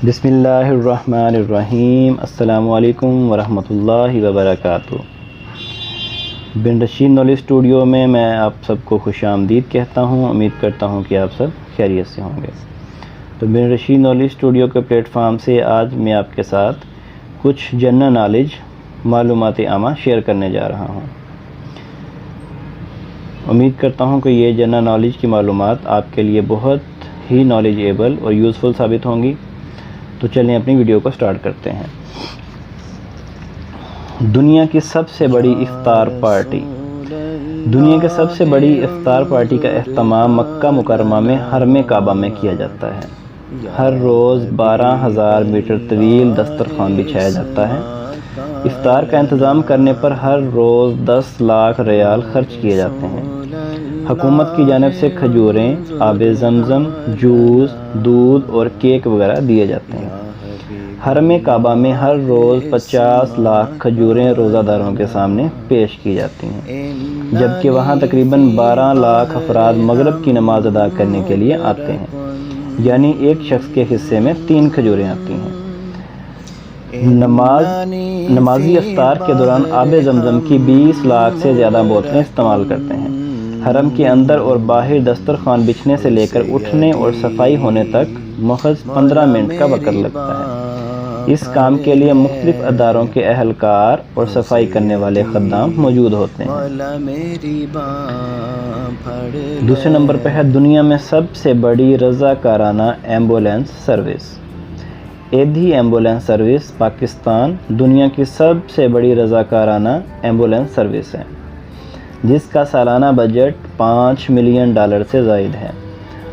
بسم اللہ الرحمن الرحیم۔ السلام علیکم ورحمۃ اللہ وبرکاتہ۔ بن رشید نالج اسٹوڈیو میں آپ سب کو خوش آمدید کہتا ہوں۔ امید کرتا ہوں کہ آپ سب خیریت سے ہوں گے۔ تو بن رشید نالج اسٹوڈیو کے پلیٹ فارم سے آج میں آپ کے ساتھ کچھ جنرل نالج معلومات عامہ شیئر کرنے جا رہا ہوں۔ امید کرتا ہوں کہ یہ جنرل نالج کی معلومات آپ کے لیے بہت ہی نالجیبل اور یوزفل ثابت ہوں گی۔ تو چلیں اپنی ویڈیو کو سٹارٹ کرتے ہیں۔ دنیا کی سب سے بڑی افطار پارٹی۔ دنیا کی سب سے بڑی افطار پارٹی کا اہتمام مکہ مکرمہ میں حرم کعبہ میں کیا جاتا ہے۔ ہر روز 12,000 میٹر طویل دسترخوان بچھایا جاتا ہے۔ افطار کا انتظام کرنے پر ہر روز 10 لاکھ ریال خرچ کیے جاتے ہیں۔ حکومت کی جانب سے کھجوریں، آب زمزم، جوس، دودھ اور کیک وغیرہ دیے جاتے ہیں۔ حرم کعبہ میں ہر روز 50 لاکھ کھجوریں روزہ داروں کے سامنے پیش کی جاتی ہیں، جبکہ وہاں تقریباً 12 لاکھ افراد مغرب کی نماز ادا کرنے کے لیے آتے ہیں، یعنی ایک شخص کے حصے میں 3 کھجوریں آتی ہیں۔ نمازی افطار کے دوران آب زمزم کی 20 لاکھ سے زیادہ بوتلیں استعمال کرتے ہیں۔ حرم کے اندر اور باہر دسترخوان بچھنے سے لے کر اٹھنے اور صفائی ہونے تک محض 15 منٹ کا وقت لگتا ہے۔ اس کام کے لیے مختلف اداروں کے اہلکار اور صفائی کرنے والے خدام موجود ہوتے ہیں۔ دوسرے نمبر پہ ہے دنیا میں سب سے بڑی رضاکارانہ ambulance service. Edhi ambulance service Pakistan دنیا کی سب سے بڑی رضاکارانہ ایمبولینس سروس ہے، جس کا سالانہ بجٹ $5 ملین سے زائد ہے۔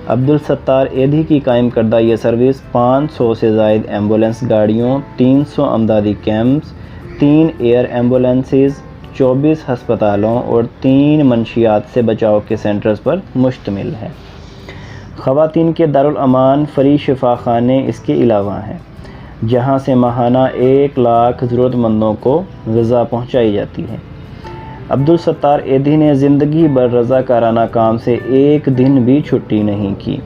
عبدالستار ایدھی کی قائم کردہ یہ سروس 500 سے زائد ایمبولینس گاڑیوں، 300 امدادی کیمپس، 3 ایئر ایمبولینسز، 24 ہسپتالوں اور 3 منشیات سے بچاؤ کے سینٹرز پر مشتمل ہے۔ خواتین کے دارالامان فری شفا خانے اس کے علاوہ ہیں، جہاں سے ماہانہ 1 لاکھ ضرورت مندوں کو غذا پہنچائی جاتی ہے۔ عبدالستار ایدھی نے زندگی بھر رضاکارانہ کام سے ایک دن بھی چھٹی نہیں کی۔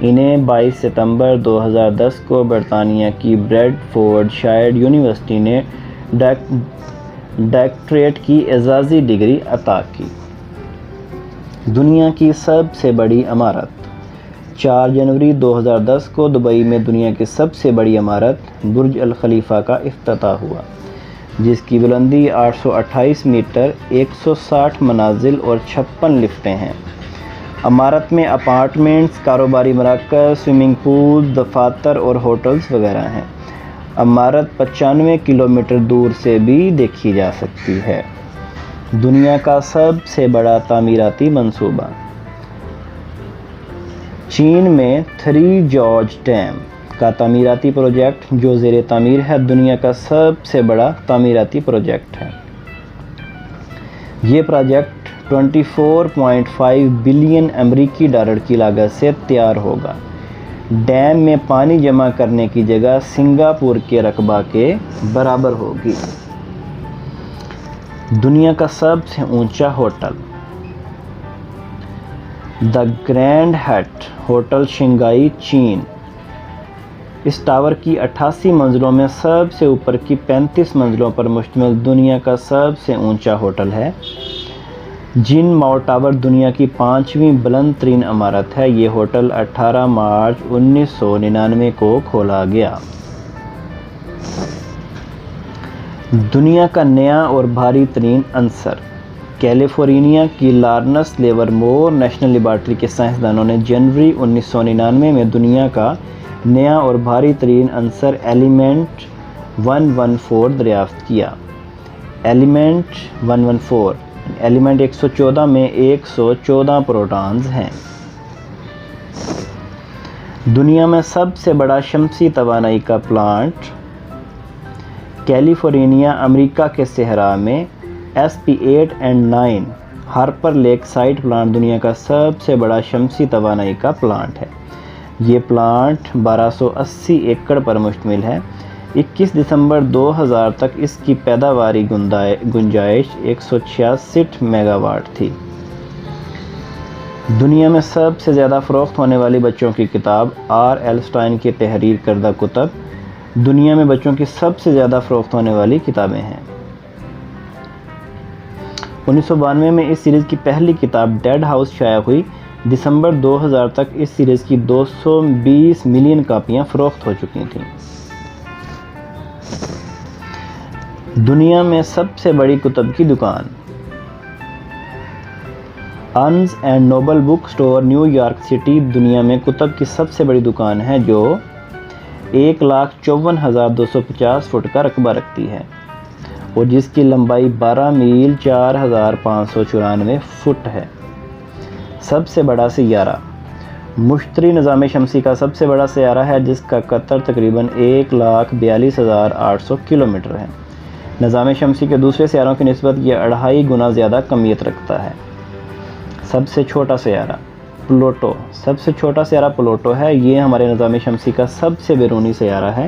انہیں 22 ستمبر 2010 کو برطانیہ کی بریڈ فورڈ شائر یونیورسٹی نے ڈاکٹریٹ کی اعزازی ڈگری عطا کی۔ دنیا کی سب سے بڑی عمارت۔ 4 جنوری 2010 کو دبئی میں دنیا کی سب سے بڑی عمارت برج الخلیفہ کا افتتاح ہوا، جس کی بلندی 828 میٹر، 160 منازل اور 56 لفٹیں ہیں۔ عمارت میں اپارٹمنٹس، کاروباری مراکز، سوئمنگ پول، دفاتر اور ہوٹلز وغیرہ ہیں۔ عمارت 95 کلومیٹر دور سے بھی دیکھی جا سکتی ہے۔ دنیا کا سب سے بڑا تعمیراتی منصوبہ۔ چین میں 3 جارج ڈیم کا تعمیراتی پروجیکٹ، جو زیر تعمیر ہے، دنیا کا سب سے بڑا تعمیراتی پروجیکٹ ہے۔ یہ پروجیکٹ 24.5 بلین امریکی ڈالر کی لاگت سے تیار ہوگا۔ ڈیم میں پانی جمع کرنے کی جگہ سنگاپور کے رقبہ کے برابر ہوگی۔ دنیا کا سب سے اونچا ہوٹل۔ دی گرینڈ ہیٹ ہوٹل شنگھائی، چین۔ اس ٹاور کی 88 منزلوں میں سب سے اوپر کی 35 منزلوں پر مشتمل دنیا کا سب سے اونچا ہوٹل ہے۔ جن ماؤ ٹاور دنیا کی 5ویں بلند ترین عمارت ہے۔ یہ ہوٹل 18 مارچ 1999 کو کھولا گیا۔ دنیا کا نیا اور بھاری ترین عنصر۔ کیلیفورنیا کی لارنس لیورمور نیشنل لیبارٹری کے سائنسدانوں نے جنوری 1999 میں دنیا کا نیا اور بھاری ترین عنصر ایلیمنٹ 114 دریافت کیا۔ ایلیمنٹ 114 ایلیمنٹ 114 میں 114 پروٹونز ہیں۔ دنیا میں سب سے بڑا شمسی توانائی کا پلانٹ۔ کیلیفورنیا، امریکہ کے صحرا میں SP8 اور 9 ہارپر لیک سائٹ پلانٹ دنیا کا سب سے بڑا شمسی توانائی کا پلانٹ ہے۔ یہ پلانٹ 1280 ایکڑ پر مشتمل ہے۔ 21 دسمبر 2000 تک اس کی پیداواری گنجائش 166 میگا واٹ تھی۔ دنیا میں سب سے زیادہ فروخت ہونے والی بچوں کی کتاب آر ایلسٹائن کی تحریر کردہ کتب دنیا میں بچوں کی سب سے زیادہ فروخت ہونے والی کتابیں ہیں۔ 1992 میں اس سیریز کی پہلی کتاب ڈیڈ ہاؤس شائع ہوئی۔ دسمبر 2000 تک اس سیریز کی 220 ملین کاپیاں فروخت ہو چکی تھیں۔ دنیا میں سب سے بڑی کتب کی دکان earns and Nobel book store new York city دنیا میں کتب کی سب سے بڑی دکان ہے جو 1,54,250 فٹ کا رقبہ رکھتی ہے اور جس کی لمبائی 12 میل 4,594 فٹ ہے۔ سب سے بڑا سیارہ مشتری نظام شمسی کا سب سے بڑا سیارہ ہے جس کا قطر تقریباً 1,42,800 کلومیٹر ہے۔ نظام شمسی کے دوسرے سیاروں کی نسبت یہ 2.5 گنا زیادہ کمیت رکھتا ہے۔ سب سے چھوٹا سیارہ پلوٹو سب سے چھوٹا سیارہ پلوٹو ہے۔ یہ ہمارے نظام شمسی کا سب سے بیرونی سیارہ ہے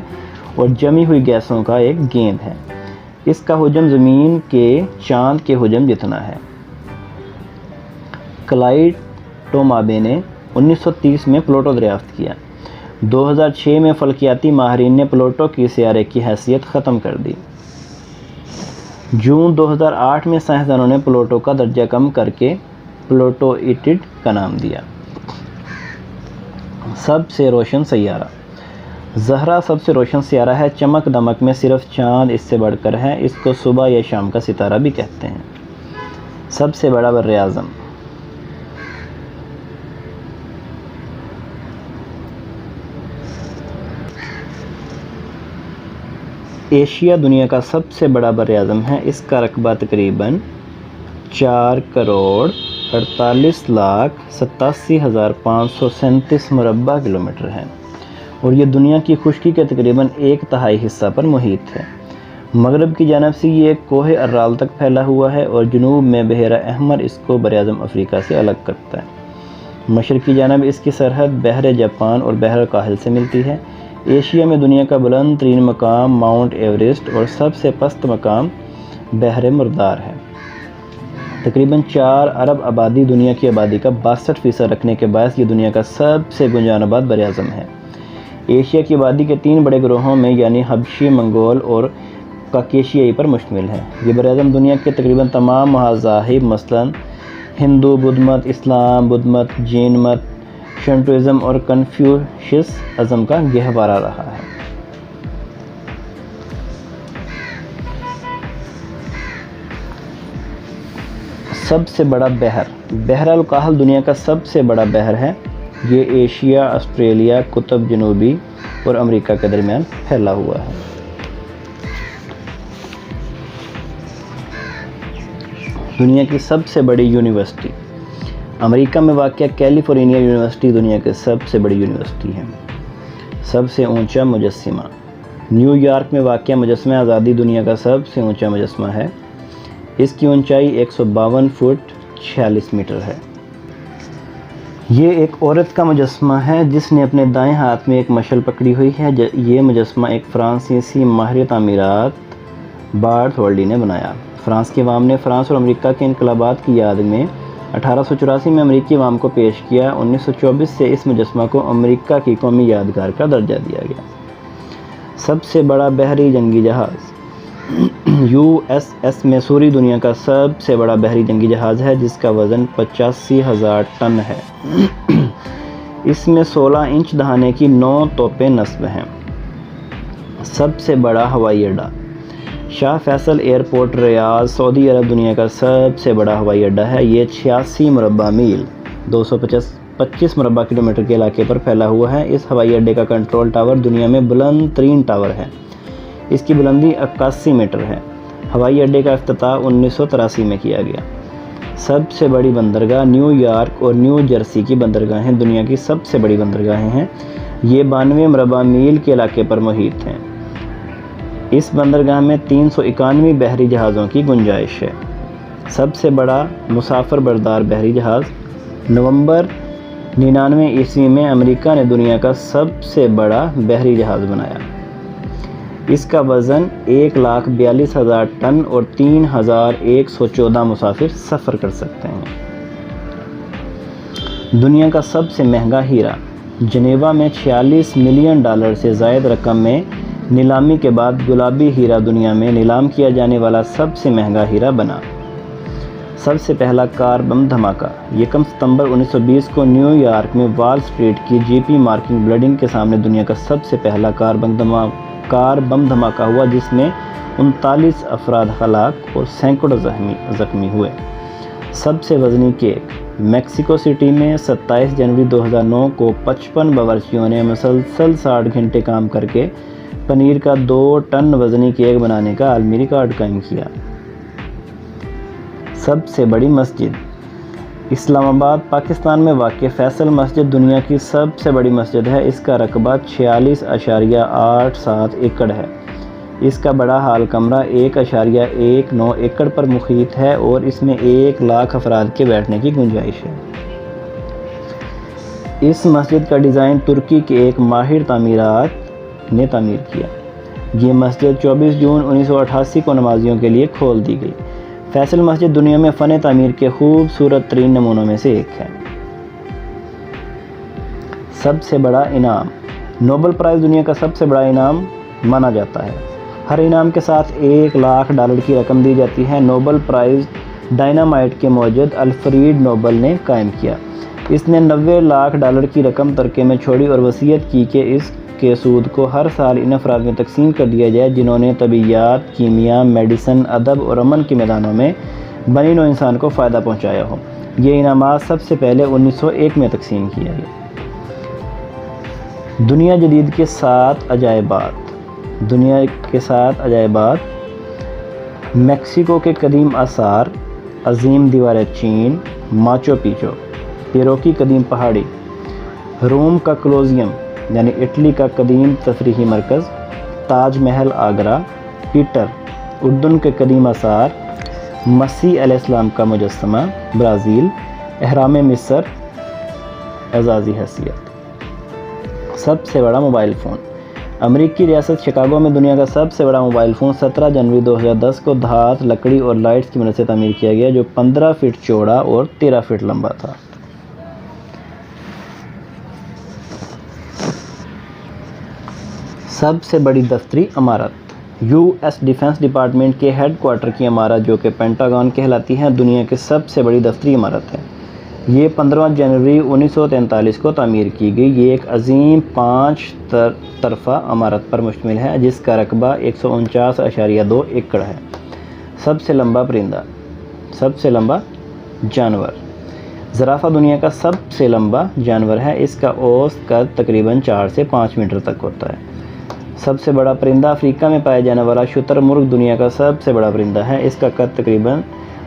اور جمی ہوئی گیسوں کا ایک گیند ہے۔ اس کا حجم زمین کے چاند کے حجم جتنا ہے۔ کلائڈ ٹومابے نے 1930 میں پلوٹو دریافت کیا۔ 2006 میں فلکیاتی ماہرین نے پلوٹو کی سیارے کی حیثیت ختم کر دی۔ جون 2008 میں سائنسدانوں نے پلوٹو کا درجہ کم کر کے پلوٹوئٹڈ کا نام دیا۔ سب سے روشن سیارہ زہرہ سب سے روشن سیارہ ہے۔ چمک دمک میں صرف چاند اس سے بڑھ کر ہے۔ اس کو صبح یا شام کا ستارہ بھی کہتے ہیں۔ سب سے بڑا بر اعظم ایشیا دنیا کا سب سے بڑا بر اعظم ہے۔ اس کا رقبہ تقریباً 4,48,87,537 مربع کلومیٹر ہے اور یہ دنیا کی خشکی کے تقریباً 1/3 حصہ پر محیط ہے۔ مغرب کی جانب سے یہ کوہ ارال تک پھیلا ہوا ہے اور جنوب میں بحیرہ احمر اس کو بر اعظم افریقہ سے الگ کرتا ہے۔ مشرقی جانب اس کی سرحد بحر جاپان اور بحر الکاہل سے ملتی ہے۔ ایشیا میں دنیا کا بلند ترین مقام ماؤنٹ ایورسٹ اور سب سے پست مقام بحر مردار ہے۔ تقریباً 4 ارب آبادی دنیا کی آبادی کا 62% رکھنے کے باعث یہ دنیا کا سب سے گنجان آباد بر اعظم ہے۔ ایشیا کی آبادی کے 3 بڑے گروہوں میں یعنی حبشی، منگول اور کاکیشیائی پر مشتمل ہے۔ یہ بر اعظم دنیا کے تقریباً تمام مذاہب مثلاً ہندو، بدھ مت، اسلام، بدھ مت، جین مت، شنٹوازم اور کنفیوشس ازم کا گہوارہ رہا ہے۔ سب سے بڑا بحر الکاہل دنیا کا سب سے بڑا بحر ہے۔ یہ ایشیا، آسٹریلیا، قطب جنوبی اور امریکہ کے درمیان پھیلا ہوا ہے۔ دنیا کی سب سے بڑی یونیورسٹی امریکہ میں واقع کیلیفورنیا یونیورسٹی دنیا کی سب سے بڑی یونیورسٹی ہے۔ سب سے اونچا مجسمہ نیو یارک میں واقع مجسمہ آزادی دنیا کا سب سے اونچا مجسمہ ہے۔ اس کی اونچائی 152 فٹ 46 میٹر ہے۔ یہ ایک عورت کا مجسمہ ہے جس نے اپنے دائیں ہاتھ میں ایک مشعل پکڑی ہوئی ہے۔ یہ مجسمہ ایک فرانسیسی ماہر تعمیرات بارتھ ہولڈی نے بنایا۔ فرانس کے عوام نے فرانس اور امریکہ کے انقلابات کی یاد میں 1884 میں امریکی عوام کو پیش کیا۔ 1924 سے اس مجسمہ کو امریکہ کی قومی یادگار کا درجہ دیا گیا۔ سب سے بڑا بحری جنگی جہاز USS میسوری دنیا کا سب سے بڑا بحری جنگی جہاز ہے جس کا وزن 85,000 ٹن ہے۔ اس میں 16 انچ دہانے کی 9 توپیں نصب ہیں۔ سب سے بڑا ہوائی اڈہ شاہ فیصل ایئرپورٹ ریاض سعودی عرب دنیا کا سب سے بڑا ہوائی اڈہ ہے۔ یہ 86 مربع میل 225 مربع کلومیٹر کے علاقے پر پھیلا ہوا ہے۔ اس ہوائی اڈے کا کنٹرول ٹاور دنیا میں بلند ترین ٹاور ہے۔ اس کی بلندی 81 میٹر ہے۔ ہوائی اڈے کا افتتاح 1983 میں کیا گیا۔ سب سے بڑی بندرگاہ نیو یارک اور نیو جرسی کی بندرگاہیں دنیا کی سب سے بڑی بندرگاہیں ہیں۔ یہ 92 مربع میل کے علاقے پر محیط ہیں۔ اس بندرگاہ میں 391 بحری جہازوں کی گنجائش ہے۔ سب سے بڑا مسافر بردار بحری جہاز نومبر 99 عیسوی میں امریکہ نے دنیا کا سب سے بڑا بحری جہاز بنایا۔ اس کا وزن 1,42,000 ٹن اور 3,114 مسافر سفر کر سکتے ہیں۔ دنیا کا سب سے مہنگا ہیرا، جنیوا میں $46 ملین سے زائد رقم میں نیلامی کے بعد گلابی ہیرا دنیا میں نیلام کیا جانے والا سب سے مہنگا ہیرا بنا۔ سب سے پہلا کار بم دھماکہ، 1 ستمبر 1920 کو نیو یارک میں وال اسٹریٹ کی جی پی مارکن بلڈنگ کے سامنے دنیا کا سب سے پہلا کار بم دھماکہ ہوا، جس میں 39 افراد ہلاک اور سینکڑوں زخمی ہوئے۔ سب سے وزنی کیک، میکسیکو سٹی میں 27 جنوری 2009 کو 55 باورچیوں نے مسلسل 60 گھنٹے کام کر کے پنیر کا 2 ٹن وزنی کیک بنانے کا عالمی ریکارڈ قائم کیا۔ سب سے بڑی مسجد، اسلام آباد پاکستان میں واقع فیصل مسجد دنیا کی سب سے بڑی مسجد ہے۔ اس کا رقبہ 46.87 ایکڑ ہے۔ اس کا بڑا ہال کمرہ 1.19 ایکڑ پر محیط ہے اور اس میں 1 لاکھ افراد کے بیٹھنے کی گنجائش ہے۔ اس مسجد کا ڈیزائن ترکی کے ایک ماہر تعمیرات نے تعمیر کیا۔ یہ مسجد 24 جون 1988 کو نمازیوں کے لیے کھول دی گئی۔ فیصل مسجد دنیا میں فن تعمیر کے خوبصورت ترین نمونوں میں سے ایک ہے۔ سب سے بڑا انعام، نوبل پرائز دنیا کا سب سے بڑا انعام مانا جاتا ہے۔ ہر انعام کے ساتھ $1 لاکھ کی رقم دی جاتی ہے۔ نوبل پرائز ڈائنامائٹ کے موجد الفریڈ نوبل نے قائم کیا۔ اس نے $90 لاکھ کی رقم ترکے میں چھوڑی اور وصیت کی کہ اس کے سود کو ہر سال ان افراد میں تقسیم کر دیا جائے جنہوں نے طبیعیات، کیمیا، میڈیسن، ادب اور امن کے میدانوں میں بنی نوع انسان کو فائدہ پہنچایا ہو۔ یہ انعامات سب سے پہلے 1901 میں تقسیم کیا گیا۔ دنیا جدید کے 7 عجائبات، دنیا کے 7 عجائبات، میکسیکو کے قدیم آثار، عظیم دیوار چین، ماچو پیچو، پیرو کی قدیم پہاڑی، روم کا کولوسیوم یعنی اٹلی کا قدیم تفریحی مرکز، تاج محل آگرہ، پیٹر، اردن کے قدیم آثار، مسیح علیہ السلام کا مجسمہ، برازیل، اہرام مصر، اعزازی حیثیت۔ سب سے بڑا موبائل فون، امریکی ریاست شکاگو میں دنیا کا سب سے بڑا موبائل فون 17 جنوری 2010 کو دھات، لکڑی اور لائٹس کی مدد سے تعمیر کیا گیا، جو 15 فٹ چوڑا اور 13 فٹ لمبا تھا۔ سب سے بڑی دفتری عمارت، US ڈیفنس ڈپارٹمنٹ کے ہیڈ کوارٹر کی عمارت جو کہ پینٹاگون کہلاتی ہے، دنیا کی سب سے بڑی دفتری عمارت ہے۔ یہ 15 جنوری 1943 کو تعمیر کی گئی۔ یہ ایک عظیم 5 طرفہ عمارت پر مشتمل ہے جس کا رقبہ 149.2 ایکڑ ہے۔ سب سے لمبا پرندہ، سب سے لمبا جانور، زرافہ دنیا کا سب سے لمبا جانور ہے۔ اس کا اوسط قد تقریباً 4 سے 5 میٹر تک ہوتا ہے۔ سب سے بڑا پرندہ، افریقہ میں پایا جانے والا شتر مرغ دنیا کا سب سے بڑا پرندہ ہے۔ اس کا قد تقریباً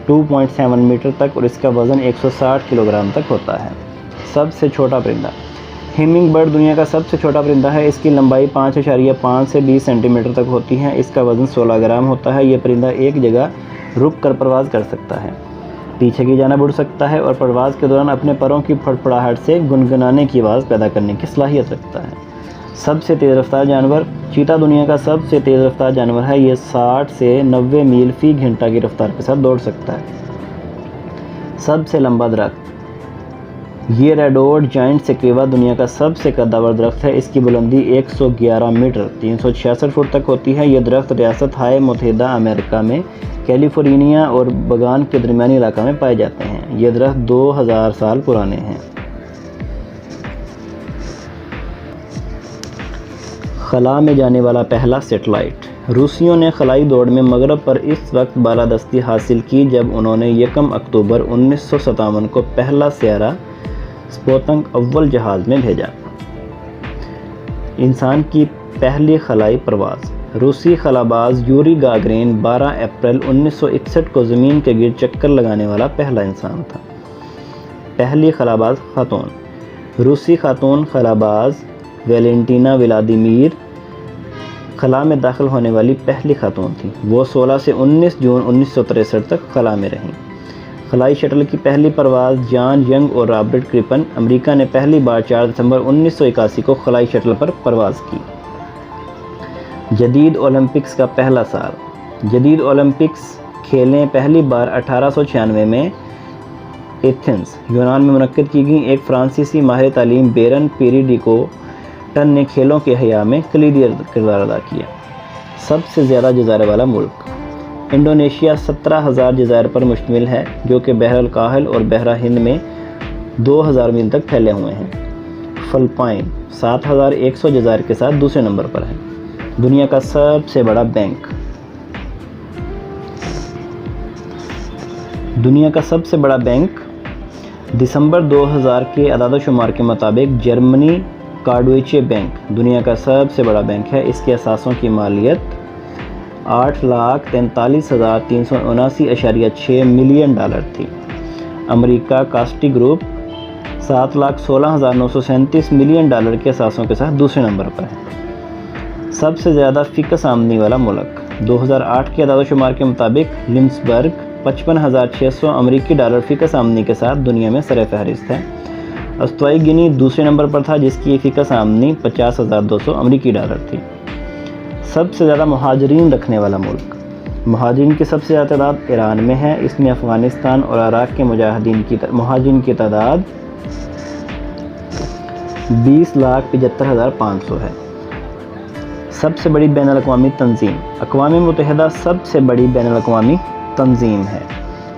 2.7 میٹر تک اور اس کا وزن 160 کلو گرام تک ہوتا ہے۔ سب سے چھوٹا پرندہ، ہمنگ برڈ دنیا کا سب سے چھوٹا پرندہ ہے۔ اس کی لمبائی 5.5 سے 20 سینٹی میٹر تک ہوتی ہے۔ اس کا وزن 16 گرام ہوتا ہے۔ یہ پرندہ ایک جگہ رک کر پرواز کر سکتا ہے، پیچھے کی جانب اڑ سکتا ہے اور پرواز کے دوران اپنے پروں کی پھڑپڑاہٹ سے گنگنانے کی آواز پیدا کرنے کی صلاحیت رکھتا ہے۔ سب سے تیز رفتار جانور، چیتا دنیا کا سب سے تیز رفتار جانور ہے۔ یہ 60 سے 90 میل فی گھنٹہ کی رفتار کے ساتھ دوڑ سکتا ہے۔ سب سے لمبا درخت، یہ ریڈوڈ جائنٹ سیکویا دنیا کا سب سے قدور درخت ہے۔ اس کی بلندی 111 میٹر 366 فٹ تک ہوتی ہے۔ یہ درخت ریاست ہائے متحدہ امریکہ میں کیلیفورنیا اور بگان کے درمیانی علاقہ میں پائے جاتے ہیں۔ یہ درخت 2000 سال پرانے ہیں۔ خلا میں جانے والا پہلا سیٹلائٹ، روسیوں نے خلائی دوڑ میں مغرب پر اس وقت بالادستی حاصل کی جب انہوں نے 1 اکتوبر 1957 کو پہلا سیارہ سپوتنک اول جہاز میں بھیجا۔ انسان کی پہلی خلائی پرواز، روسی خلاباز یوری گاگرین 12 اپریل 1961 کو زمین کے گرد چکر لگانے والا پہلا انسان تھا۔ پہلی خلاباز خاتون، روسی خاتون خلاباز ویلنٹینا ولادیمیر خلا میں داخل ہونے والی پہلی خاتون تھی۔ وہ 16 سے 19 جون 1963 تک خلا میں رہیں۔ خلائی شٹل کی پہلی پرواز، جان ینگ اور رابرٹ کرپن، امریکہ نے پہلی بار 4 دسمبر 1981 کو خلائی شٹل پر پرواز کی۔ جدید اولمپکس کا پہلا سال، جدید اولمپکس کھیلیں پہلی بار 1896 میں ایتھنز یونان میں منعقد کی گئی۔ ایک فرانسیسی ماہر تعلیم بیرن پیریڈیکوٹن نے کھیلوں کے احیاء میں کلیدی کردار ادا کیا۔ سب سے زیادہ جزائر والا ملک انڈونیشیا 17,000 جزائر پر مشتمل ہے، جو کہ بحر الکاہل اور بحرہ ہند میں 2,000 میل تک پھیلے ہوئے ہیں۔ فلپائن 7,100 جزائر کے ساتھ دوسرے نمبر پر ہے۔ دنیا کا سب سے بڑا بینک دنیا کا سب سے بڑا بینک دسمبر 2000 کے اعداد و شمار کے مطابق جرمنی کا ڈوئچے بینک دنیا کا سب سے بڑا بینک ہے۔ اس کے اثاثوں کی مالیت $8,43,379.6 ملین تھی۔ امریکہ کاسٹی گروپ $7,16,937 ملین کے اثاثوں کے ساتھ دوسرے نمبر پر ہے۔ سب سے زیادہ فیکس آمدنی والا ملک 2008 کے اعداد و شمار کے مطابق لمسبرگ $55,600 امریکی فیکس آمدنی کے ساتھ دنیا میں سر فہرست ہے۔ استوائی گینی دوسرے نمبر پر تھا، جس کی فیکس آمدنی $50,200 امریکی تھی۔ سب سے زیادہ مہاجرین رکھنے والا ملک مہاجرین کی سب سے زیادہ تعداد ایران میں ہے۔ اس میں افغانستان اور عراق کے مہاجرین کی تعداد 20,75,500 ہے۔ سب سے بڑی بین الاقوامی تنظیم اقوام متحدہ سب سے بڑی بین الاقوامی تنظیم ہے۔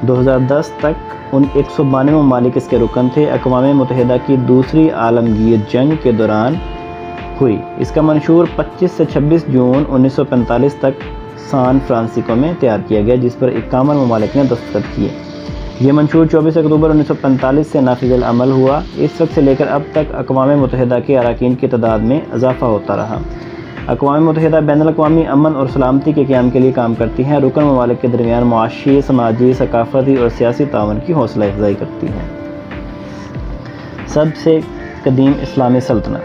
2010 تک 192 ممالک اس کے رکن تھے۔ اقوام متحدہ کی دوسری عالمگیر جنگ کے دوران ہوئی۔ اس کا منشور 25 سے 26 جون 1945 تک سان فرانسسکو میں تیار کیا گیا، جس پر 51 ممالک نے دستخط کیے۔ یہ منشور 24 اکتوبر 1945 سے نافذ العمل ہوا۔ اس وقت سے لے کر اب تک اقوام متحدہ کے اراکین کی تعداد میں اضافہ ہوتا رہا۔ اقوام متحدہ بین الاقوامی امن اور سلامتی کے قیام کے لیے کام کرتی ہیں۔ رکن ممالک کے درمیان معاشی، سماجی، ثقافتی اور سیاسی تعاون کی حوصلہ افزائی کرتی ہے۔ سب سے قدیم اسلامی سلطنت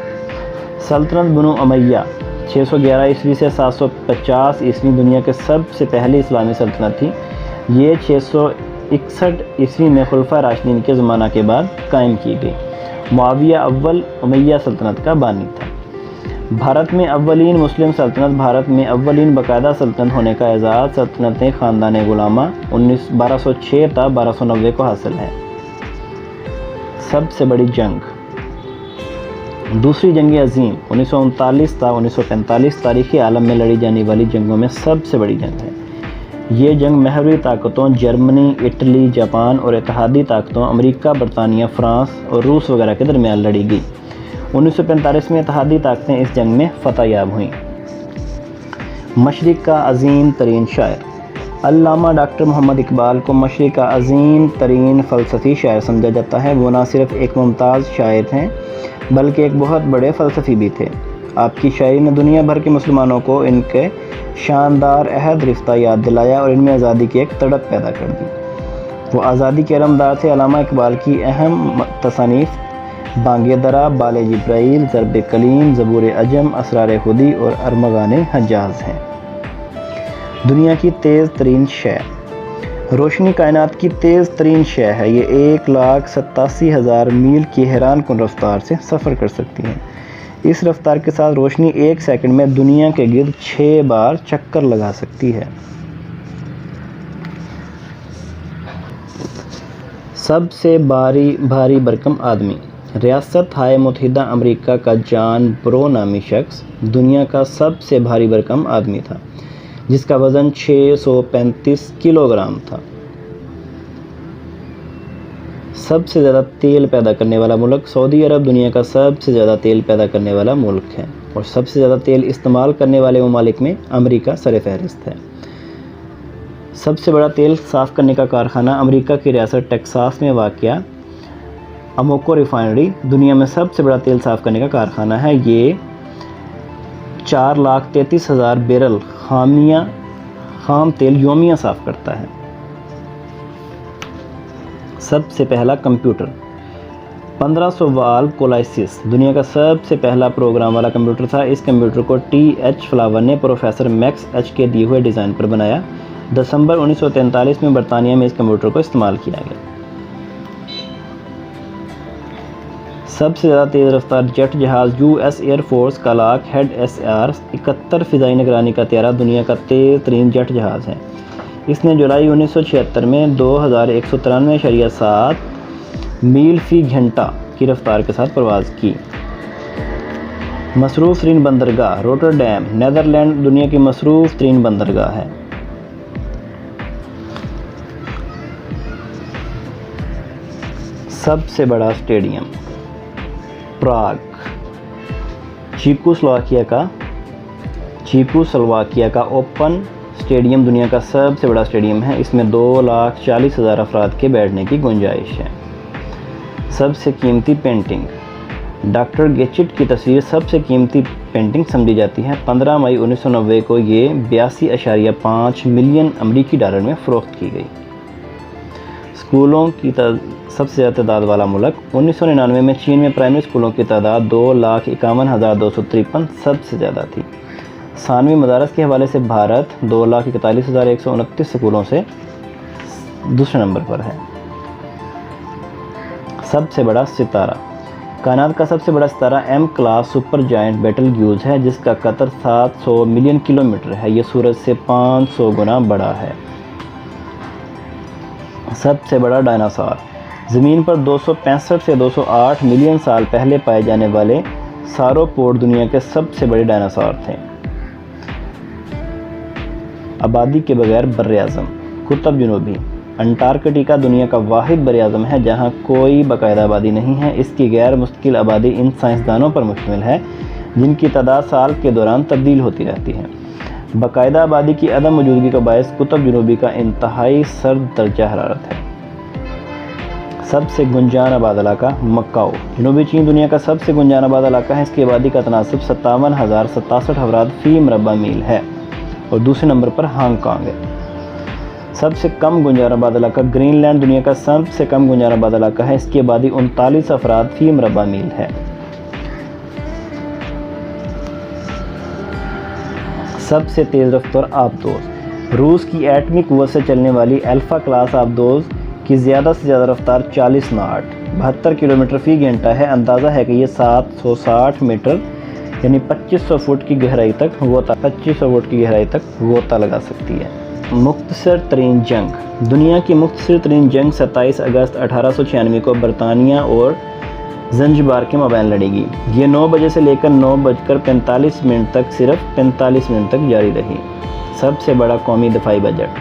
بنو امیہ 611 عیسوی سے 750 عیسوی دنیا کے سب سے پہلی اسلامی سلطنت تھی۔ یہ 661 عیسوی میں خلفائے راشدین کے زمانہ کے بعد قائم کی گئی۔ معاویہ اول امیہ سلطنت کا بانی تھا۔ بھارت میں اولین مسلم سلطنت بھارت میں اولین باقاعدہ سلطنت ہونے کا اعزاز سلطنت خاندان غلامہ 1206 تا 1290 کو حاصل ہے۔ سب سے بڑی جنگ دوسری جنگ عظیم 1939 تا 1945 تاریخی عالم میں لڑی جانے والی جنگوں میں سب سے بڑی جنگ ہے۔ یہ جنگ محوری طاقتوں جرمنی، اٹلی، جاپان اور اتحادی طاقتوں امریکہ، برطانیہ، فرانس اور روس وغیرہ کے درمیان لڑی گئی۔ 1945 میں اتحادی طاقتیں اس جنگ میں فتح یاب ہوئیں۔ مشرق کا عظیم ترین شاعر علامہ ڈاکٹر محمد اقبال کو مشرق کا عظیم ترین فلسفی شاعر سمجھا جاتا ہے۔ وہ نہ صرف ایک ممتاز شاعر ہیں بلکہ ایک بہت بڑے فلسفی بھی تھے۔ آپ کی شاعری نے دنیا بھر کے مسلمانوں کو ان کے شاندار عہد رفتہ یاد دلایا اور ان میں آزادی کی ایک تڑپ پیدا کر دی۔ وہ آزادی کے علمدار تھے۔ علامہ اقبال کی اہم تصانیف بانگ درا، بال جبرائیل، ضرب کلیم، زبور عجم، اسرار خودی اور ارمغان حجاز ہیں۔ دنیا کی تیز ترین شے روشنی کائنات کی تیز ترین شے ہے۔ یہ 1,87,000 میل کی حیران کن رفتار سے سفر کر سکتی ہے۔ اس رفتار کے ساتھ روشنی ایک سیکنڈ میں دنیا کے گرد 6 بار چکر لگا سکتی ہے۔ سب سے بھاری بھرکم آدمی ریاست ہائے متحدہ امریکہ کا جان برو نامی شخص دنیا کا سب سے بھاری بھرکم آدمی تھا، جس کا وزن 635 کلو گرام تھا۔ سب سے زیادہ تیل پیدا کرنے والا ملک سعودی عرب دنیا کا سب سے زیادہ تیل پیدا کرنے والا ملک ہے، اور سب سے زیادہ تیل استعمال کرنے والے ممالک میں امریکہ سر فہرست ہے۔ سب سے بڑا تیل صاف کرنے کا کارخانہ امریکہ کی ریاست ٹیکساس میں واقع اموکو ریفائنری دنیا میں سب سے بڑا تیل صاف کرنے کا کارخانہ ہے۔ یہ 4,33,000 بیرل خام تیل یومیہ صاف کرتا ہے۔ سب سے پہلا کمپیوٹر 1500 وال کولائسس دنیا کا سب سے پہلا پروگرام والا کمپیوٹر تھا۔ اس کمپیوٹر کو T.H. فلاور نے پروفیسر میکس ایچ کے دیے ہوئے ڈیزائن پر بنایا۔ دسمبر 1943 میں برطانیہ میں اس کمپیوٹر کو استعمال کیا گیا۔ سب سے زیادہ تیز رفتار جیٹ جہاز US ایئر فورس کا لاک ہیڈ SR-71 فضائی نگرانی کا طیارہ دنیا کا تیز ترین جیٹ جہاز ہے۔ اس نے جولائی 1976 میں 2193.7 میل فی گھنٹہ کی رفتار کے ساتھ پرواز کی۔ مصروف ترین بندرگاہ روٹرڈیم نیدرلینڈ دنیا کی مصروف ترین بندرگاہ ہے۔ سب سے بڑا اسٹیڈیم پراگ چیکوسلواکیہ کا اوپن اسٹیڈیم دنیا کا سب سے بڑا اسٹیڈیم ہے۔ اس میں 2,40,000 افراد کے بیٹھنے کی گنجائش ہے۔ سب سے قیمتی پینٹنگ ڈاکٹر گیچٹ کی تصویر سب سے قیمتی پینٹنگ سمجھی جاتی ہے۔ 15 مئی 1990 کو یہ 82.5 ملین امریکی ڈالر میں فروخت کی گئی۔ اسکولوں کی سب سے زیادہ تعداد والا ملک 1999 میں چین میں پرائمری اسکولوں کی تعداد 2,51,253 سب سے زیادہ تھی۔ ثانوی مدارس کے حوالے سے بھارت 2,41,129 اسکولوں سے دوسرے نمبر پر ہے۔ سب سے بڑا ستارہ کائنات کا سب سے بڑا ستارہ M class super giant Betelgeuse ہے جس کا قطر 700 ملین کلومیٹر ہے۔ یہ سورج سے 500 گنا بڑا ہے۔ سب سے بڑا ڈائناسور زمین پر 265 سے 208 ملین سال پہلے پائے جانے والے ساروپوڈ دنیا کے سب سے بڑے ڈائناسور تھے۔ آبادی کے بغیر بر اعظم قطب جنوبی انٹارکٹیکا دنیا کا واحد بر اعظم ہے جہاں کوئی باقاعدہ آبادی نہیں ہے۔ اس کی غیر مستقل آبادی ان سائنسدانوں پر مشتمل ہے جن کی تعداد سال کے دوران تبدیل ہوتی رہتی ہے۔ باقاعدہ آبادی کی عدم موجودگی کا باعث قطب جنوبی کا انتہائی سرد درجہ حرارت ہے۔ سب سے گنجان آباد علاقہ مکاؤ جنوبی چین دنیا کا سب سے گنجان آباد علاقہ ہے۔ اس کی آبادی کا تناسب 57,067 افراد فی مربع میل ہے اور دوسرے نمبر پر ہانگ کانگ ہے۔ سب سے کم گنجان آباد علاقہ گرین لینڈ دنیا کا سب سے کم گنجان آباد علاقہ ہے۔ اس کی آبادی 39 افراد فی مربع میل ہے۔ سب سے تیز رفتار آبدوز روس کی ایٹمی قوت سے چلنے والی الفا کلاس آبدوز کی زیادہ سے زیادہ رفتار 40 ناٹ 72 کلومیٹر فی گھنٹہ ہے۔ اندازہ ہے کہ یہ 760 میٹر یعنی 2500 فٹ کی گہرائی تک غوطہ لگا سکتی ہے۔ مختصر ترین جنگ دنیا کی مختصر ترین جنگ 27 اگست 1896 کو برطانیہ اور زنجبار کے مابین لڑی گئی۔ یہ 9 بجے سے لے کر 9:45 تک صرف 45 منٹ تک جاری رہی۔ سب سے بڑا قومی دفاعی بجٹ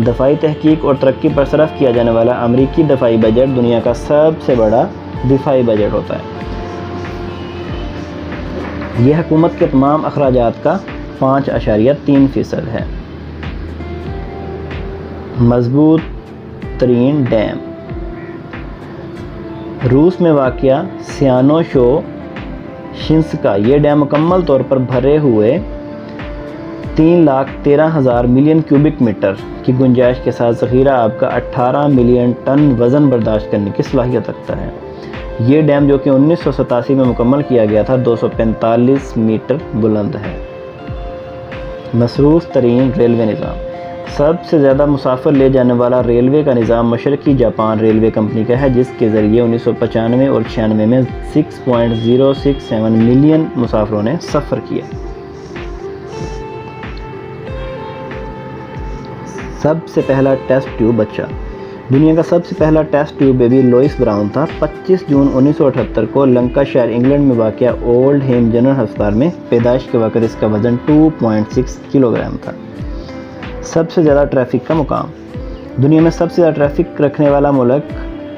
دفاعی تحقیق اور ترقی پر صرف کیا جانے والا امریکی دفاعی بجٹ دنیا کا سب سے بڑا دفاعی بجٹ ہوتا ہے۔ یہ حکومت کے تمام اخراجات کا 5.3% ہے۔ مضبوط ترین ڈیم روس میں واقع سیانوشو شنسکا یہ ڈیم مکمل طور پر بھرے ہوئے 3,13,000 ملین کیوبک میٹر کی گنجائش کے ساتھ ذخیرہ آب کا 18 ملین ٹن وزن برداشت کرنے کی صلاحیت رکھتا ہے۔ یہ ڈیم جو کہ 1987 میں مکمل کیا گیا تھا 245 میٹر بلند ہے۔ مصروف ترین ریلوے نظام سب سے زیادہ مسافر لے جانے والا ریلوے کا نظام مشرقی جاپان ریلوے کمپنی کا ہے جس کے ذریعے 1995 اور 96 میں 6.067 ملین مسافروں نے سفر کیا۔ سب سے پہلا ٹیسٹ ٹیوب بچہ دنیا کا سب سے پہلا test tube baby Louise Brown تھا۔ 25 جون 1978 کو لنکا شائر انگلینڈ میں واقع اولڈ ہیم جنرل ہسپتال میں پیدائش کے وقت اس کا وزن 2.6 کلو گرام تھا۔ سب سے زیادہ ٹریفک کا مقام دنیا میں سب سے زیادہ ٹریفک رکھنے والا ملک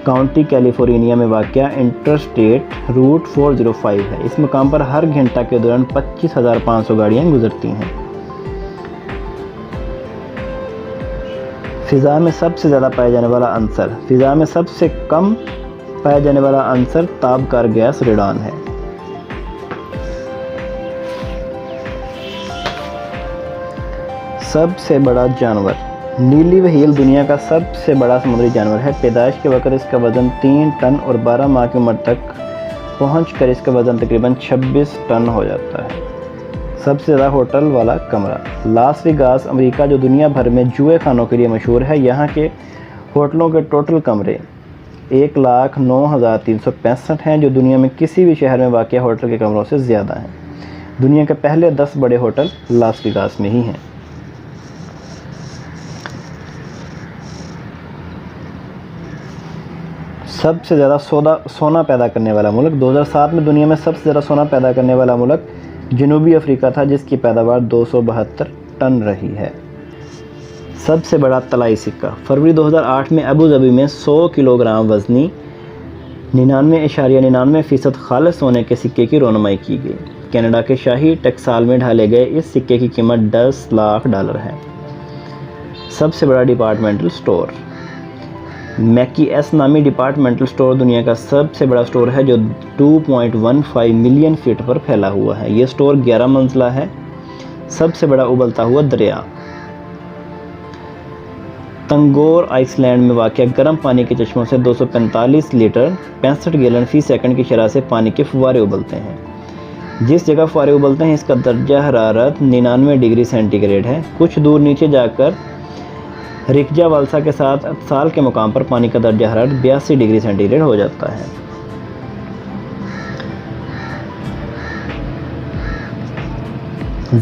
کاؤنٹی کیلیفورنیا میں واقع انٹرسٹیٹ روٹ 405 ہے۔ اس مقام پر ہر گھنٹہ کے دوران 25,500 گاڑیاں گزرتی ہیں۔ فضا میں سب سے زیادہ پایا جانے والا عنصر فضا میں سب سے کم پایا جانے والا عنصر تابکار گیس ریڈان ہے۔ سب سے بڑا جانور نیلی وہیل دنیا کا سب سے بڑا سمندری جانور ہے۔ پیدائش کے وقت اس کا وزن 3 ٹن اور 12 ماہ کی عمر تک پہنچ کر اس کا وزن تقریباً 26 ٹن ہو جاتا ہے۔ سب سے زیادہ ہوٹل والا کمرہ لاس ویگاس امریکہ جو دنیا بھر میں جوئے خانوں کے لیے مشہور ہے۔ یہاں کے ہوٹلوں کے ٹوٹل کمرے 1,09,365 ہیں جو دنیا میں کسی بھی شہر میں واقع ہوٹل کے کمروں سے زیادہ ہیں۔ دنیا کے پہلے 10 بڑے ہوٹل لاس ویگاس میں ہی ہیں۔ سب سے زیادہ سونا پیدا کرنے والا ملک 2007 میں دنیا میں سب سے زیادہ سونا پیدا کرنے والا ملک جنوبی افریقہ تھا، جس کی پیداوار 272 ٹن رہی ہے۔ سب سے بڑا طلائی سکہ فروری 2008 میں ابو ظبی میں 100 کلو گرام وزنی 99.99% خالص سونے کے سکے کی رونمائی کی گئی۔ کینیڈا کے شاہی ٹیکسال میں ڈھالے گئے اس سکے کی قیمت $10 لاکھ ہے۔ سب سے بڑا ڈپارٹمنٹل سٹور میکی ایس نامی ڈپارٹمنٹل سٹور دنیا کا سب سے بڑا سٹور ہے، جو 2.15 ملین فٹ پر پھیلا ہوا ہے۔ یہ سٹور 11 منزلہ ہے۔ سب سے بڑا ابلتا ہوا دریا تنگور آئس لینڈ میں واقع گرم پانی کے چشموں سے 245 لیٹر 65 گیلن فی سیکنڈ کی شرح سے پانی کے فوارے ابلتے ہیں۔ جس جگہ فوارے ابلتے ہیں اس کا درجہ حرارت 99 ڈگری سینٹی گریڈ ہے۔ کچھ دور نیچے جا کر ریکجا والسا کے ساتھ اتصال کے مقام پر پانی کا درجہ حرارت 82 ڈگری سینٹی گریڈ ہو جاتا ہے۔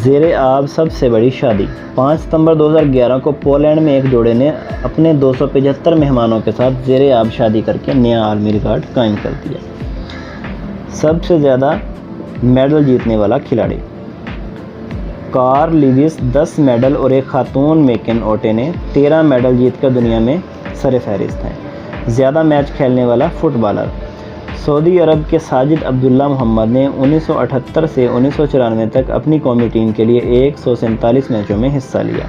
زیر آب سب سے بڑی شادی 5 ستمبر 2011 کو پولینڈ میں ایک جوڑے نے اپنے 275 مہمانوں کے ساتھ زیر آب شادی کر کے نیا عالمی ریکارڈ قائم کر دیا۔ سب سے زیادہ میڈل جیتنے والا کھلاڑی کارل لیوس 10 میڈل اور ایک خاتون میکن اوٹے نے 13 میڈل جیت کر دنیا میں سر فہرست ہیں۔ زیادہ میچ کھیلنے والا فٹ بالر سعودی عرب کے ساجد عبداللہ محمد نے 1978 سے 1994 تک اپنی قومی ٹیم کے لیے 147 میچوں میں حصہ لیا۔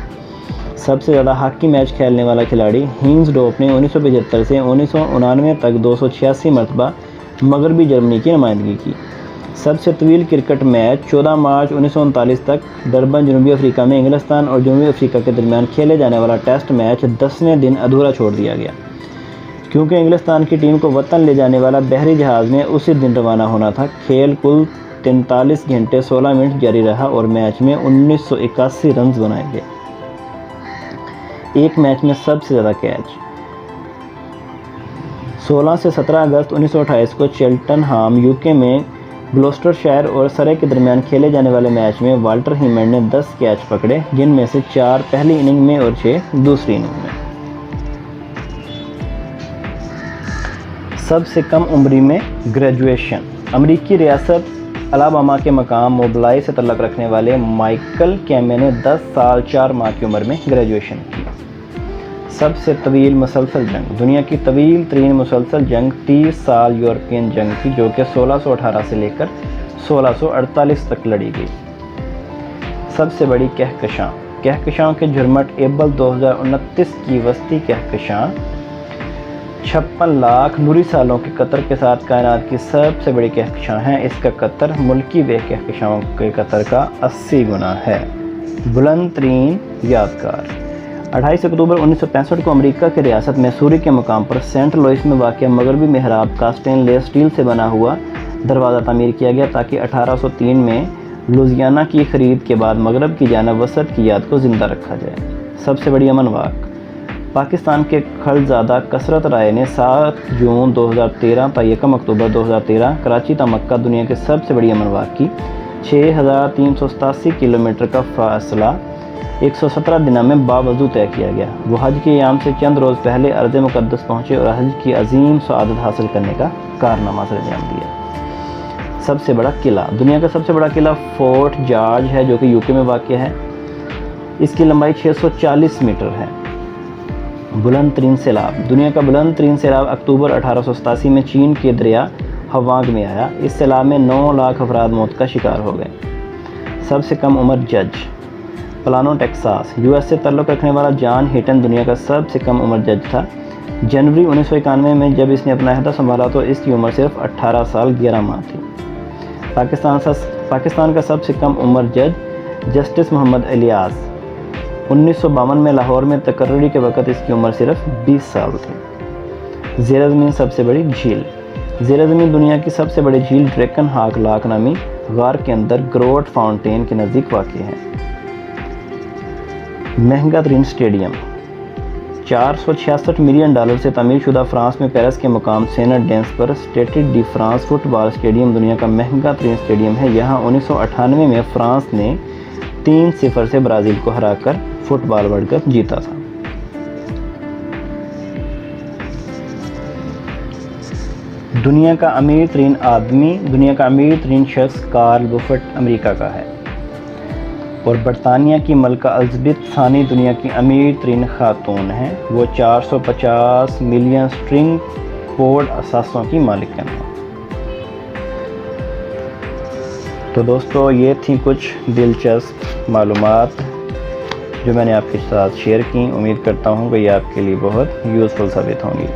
سب سے زیادہ ہاکی میچ کھیلنے والا کھلاڑی ہینز ڈوپ نے 1975 سے 1999 تک 286 مرتبہ مغربی جرمنی کی نمائندگی کی۔ سب سے طویل کرکٹ میچ 14 مارچ 1939 تک ڈربن جنوبی افریقہ میں انگلستان اور جنوبی افریقہ کے درمیان کھیلے جانے والا ٹیسٹ میچ 10ویں دن ادھورا چھوڑ دیا گیا، کیونکہ انگلستان کی ٹیم کو وطن لے جانے والا بحری جہاز میں اسی دن روانہ ہونا تھا۔ کھیل کل 43 گھنٹے 16 منٹ جاری رہا اور میچ میں 1981 رنز بنائے گئے۔ ایک میچ میں سب سے زیادہ کیچ 16 سے 17 اگست 1928 کو چیلٹن ہام یوکے میں گلوسٹر شائر اور سرے کے درمیان کھیلے جانے والے میچ میں والٹر ہیمنڈ نے 10 کیچ پکڑے، جن میں سے 4 پہلی اننگ میں اور 6 دوسری اننگ میں۔ سب سے کم عمری میں گریجویشن امریکی ریاست الاباما کے مقام موبلائی سے تعلق رکھنے والے مائیکل کیمے نے 10 سال 4 ماہ کی عمر میں گریجویشن کی۔ سب سے طویل مسلسل جنگ دنیا کی طویل ترین مسلسل جنگ 30 سال یورپین جنگ تھی، جو کہ 1618 سے لے کر 1648 تک لڑی گئی۔ سب سے بڑی کہکشاؤں کے جھرمٹ ایبل 2029 کی وسطی کہکشاں 56 لاکھ نوری سالوں کے قطر کے ساتھ کائنات کی سب سے بڑی کہکشاں ہے۔ اس کا قطر ملکی وہ کہکشاؤں کے قطر کا 80 گنا ہے۔ بلند ترین یادگار 28 اکتوبر 1965 کو امریکہ کی ریاست میسوری کے مقام پر سینٹ لوئس میں واقع مغربی محراب کا سٹینلیس اسٹیل سے بنا ہوا دروازہ تعمیر کیا گیا، تاکہ 1803 میں لوزیانہ کی خرید کے بعد مغرب کی جانب وسعت کی یاد کو زندہ رکھا جائے۔ سب سے بڑی امن واق پاکستان کے خلزادہ کثرت رائے نے 7 جون 2013 تا 1 اکتوبر 2013 کراچی تا مکہ دنیا کے سب سے بڑی امن واق کی 6387 کلومیٹر کا فاصلہ 117 دنوں میں باوضو طے کیا گیا۔ وہ حج کے ایام سے چند روز پہلے ارض مقدس پہنچے اور حج کی عظیم سعادت حاصل کرنے کا کارنامہ سر انجام دیا۔ سب سے بڑا قلعہ دنیا کا سب سے بڑا قلعہ فورٹ جارج ہے، جو کہ یوکے میں واقع ہے۔ اس کی لمبائی 640 میٹر ہے۔ بلند ترین سیلاب دنیا کا بلند ترین سیلاب اکتوبر 1887 میں چین کے دریا ہوانگ میں آیا۔ اس سیلاب میں 9 لاکھ افراد موت کا شکار ہو گئے۔ سب سے کم عمر جج پلانو ٹیکساس یو ایس سے تعلق رکھنے والا جان ہیٹن دنیا کا سب سے کم عمر جج تھا۔ جنوری 1991 میں جب اس نے اپنا عہدہ سنبھالا تو اس کی عمر صرف 18 سال 11 ماہ تھی۔ پاکستان کا سب سے کم عمر جج جسٹس محمد الیاس 1952 میں لاہور میں تقرری کے وقت اس کی عمر صرف 20 سال تھی۔ زیر زمین سب سے بڑی جھیل زیر زمین دنیا کی سب سے بڑی جھیل ڈریکن ہاک لاک نامی غار کے اندر گروٹ فاؤنٹین کے نزدیک واقع ہے۔ مہنگا ترین اسٹیڈیم $466 ملین سے تعمیر شدہ فرانس میں پیرس کے مقام سینٹ ڈینس پر اسٹیڈ ڈی فرانس فٹ بال اسٹیڈیم دنیا کا مہنگا ترین اسٹیڈیم ہے۔ یہاں 1998 میں فرانس نے 3-0 سے برازیل کو ہرا کر فٹ بال ورلڈ کپ جیتا تھا۔ دنیا کا امیر ترین آدمی، دنیا کا امیر ترین شخص کارل بفٹ امریکہ کا ہے، اور برطانیہ کی ملکہ الزبتھ ثانی دنیا کی امیر ترین خاتون ہیں، وہ 450 ملین سٹرنگ پورڈ اثاثوں کی مالکن ہیں۔ تو دوستو یہ تھیں کچھ دلچسپ معلومات جو میں نے آپ کے ساتھ شیئر کی، امید کرتا ہوں کہ یہ آپ کے لیے بہت یوزفل ثابت ہوں گی۔